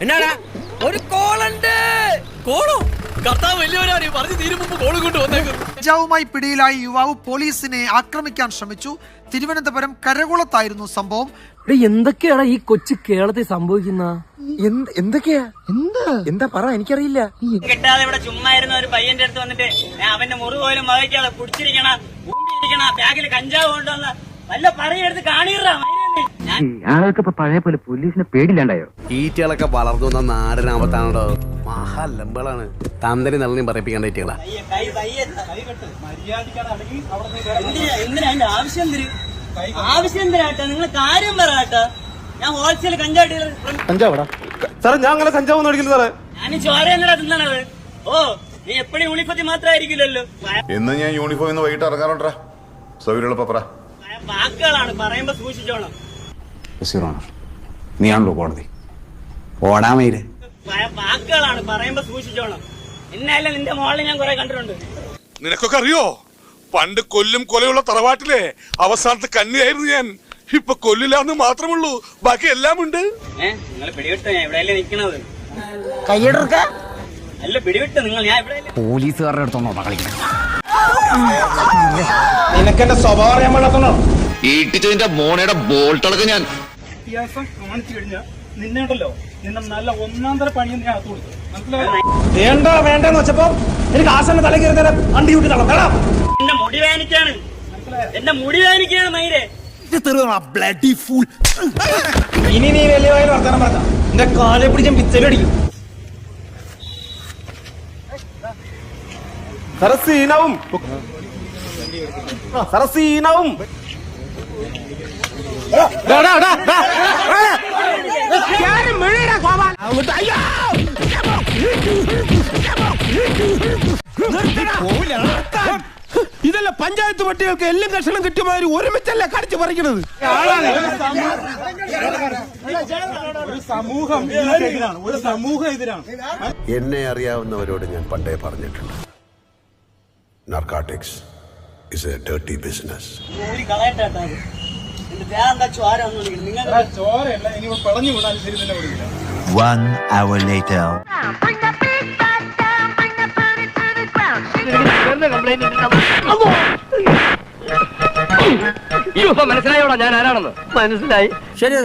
എന്നാടാ ഒരു കോളുണ്ട്. കോളോ? കർത്താവ് വലിയവരാണ് പറഞ്ഞു തീരുമ്പോ കോള് കൊണ്ട് വന്നേക്കും. കഞ്ചാവുമായി പിടിയിലായ യുവാവ് പോലീസിനെ ആക്രമിക്കാൻ ശ്രമിച്ചു. തിരുവനന്തപുരം കരകുളത്തായിരുന്നു സംഭവം. എന്തൊക്കെയാണ് ഈ കൊച്ചു കേരളത്തിൽ സംഭവിക്കുന്ന? എന്തൊക്കെയാ എന്താ പറ, എനിക്കറിയില്ല. കിട്ടാതെ ഇവിടെ ചുമ്മാ ഇരുന്ന ഒരു പയ്യന്റെ അടുത്ത് വന്നിട്ട് അവന്റെ മുറി പോലും വഹിക്കാതെ കുടിച്ചിരിക്കണ ഊമ്പിരിക്കണ ബാഗിൽ കഞ്ചാവ് കൊണ്ടുവന്ന വല്ല പറയെടുത്ത് കാണിറാ. ആളൊക്കെ ഇപ്പൊ പഴയ പോലെ പോലീസിനെ പേടില്ലാണ്ടായോ? ഈറ്റകളൊക്കെ വളർന്നു വന്ന നാടിനാപത്താണോ? മഹാലമ്പളാണ്. തന്തരി നല്ലതും പറയിപ്പിക്കേണ്ട ഈറ്റകളാ. എന്തിനാ അതിന്റെ ആവശ്യം ആവശ്യം എന്തിനാട്ടാ? നിങ്ങൾ കാര്യം പറയാട്ടാ. ഞാൻ ഹോൾസെയിൽ കഞ്ചാവ് ഡീലർ. കഞ്ചാവടാ സാറേ, ഞാൻ അങ്ങനെ കഞ്ചാവ് അടിക്കില്ല സാറേ. ഞാൻ ചോര എന്നടാ തിന്നണത്. ഓ, നീ എപ്പോഴും യൂണിഫോം മാത്രമായിരിക്കില്ലല്ലോ. എന്ന് ഞാൻ യൂണിഫോം വൈകിട്ട് ഇറങ്ങാറുണ്ടാ. സൗകര്യമുള്ള പറ. വാക്കുകളാണ്, പറയുമ്പോ സൂക്ഷിച്ചോണം. നീയാണല്ലോ കോടതി. ഓടാമയില് വാക്കുകളാണ്, പറയുമ്പോ സൂക്ഷിച്ചോണം. ഇന്നല്ല നിന്റെ മോളിൽ ഞാൻ കുറെ കണ്ടിട്ടുണ്ട്. നിനക്കൊക്കെ അറിയോ, പണ്ട് കൊല്ലും കൊലയുള്ള തറവാട്ടിലെ അവസാനത്തെ കന്നിയായിരുന്നു ഞാൻ. ഇപ്പൊ കൊല്ലില്ലാന്ന് മാത്രമുള്ളൂ, ബാക്കി എല്ലാം ഉണ്ട്. നിങ്ങൾ പിടിവിട്ടോ? ഞാൻ എവിടെയല്ലേ നിക്കണത്? കയ്യെടുക്ക അല്ല പിടിവിട്ടോ നിങ്ങൾ? ഞാൻ എവിടെ പോലീസുകാരുടെ അടുത്തോന്നോ കളിക്കണം? നിനക്കെന്റെ സ്വഭാവം ഞാൻ വളർത്തണോ? ഈട്ടിച്ചതിന്റെ മോണയുടെ ബോൾട്ടളക്ക് ഞാൻ വ്യത്യാസം കാണിച്ചു കഴിഞ്ഞാൽ നിന്നേണ്ടല്ലോ, നിന്നെ നല്ല ഒന്നാം തര പണിയും ഞാൻ അകത്ത് കൊടുത്തു. വേണ്ട വേണ്ടെന്ന് വെച്ചപ്പോ എനിക്ക് ആശാന്റെ തല കയറി നേരം അണ്ടി കൂട്ടി തള. എന്റെ മുടി വേനിക്കാണ്, എന്റെ മുടി വേനിക്കാണ് മയിരെ. ഇനി നീ വലിയ വായിൽ വർത്തമാനം പറഞ്ഞ എന്റെ കാലെ പിടിച്ച പിച്ചലടിക്കും. സരസീനവും സരസീനവും ഇതല്ല പഞ്ചായത്ത് പട്ടികൾക്ക് എല്ലാം കഷണം കിട്ടിയമാതിരി ഒരുമിച്ചല്ല കടിച്ചു പറിക്കുന്നത്. ഒരു സമൂഹം എതിരാണ്. എന്നെ അറിയാവുന്നവരോട് ഞാൻ പണ്ടേ പറഞ്ഞിട്ടുണ്ട്, narcotics is a dirty business. കളയട്ടാ. എന്റെ ദേഹം ചോര ഒന്നും വിളിക്കണം. നിങ്ങൾ ചോരയല്ല, ഇനി പടഞ്ഞു വീണാലും ശരി തന്നെ വിളിക്കില്ല. 1 hour later. മനസ്സിലായോടാ ഞാൻ ആരാണെന്ന്? മനസ്സിലായി. ശരി.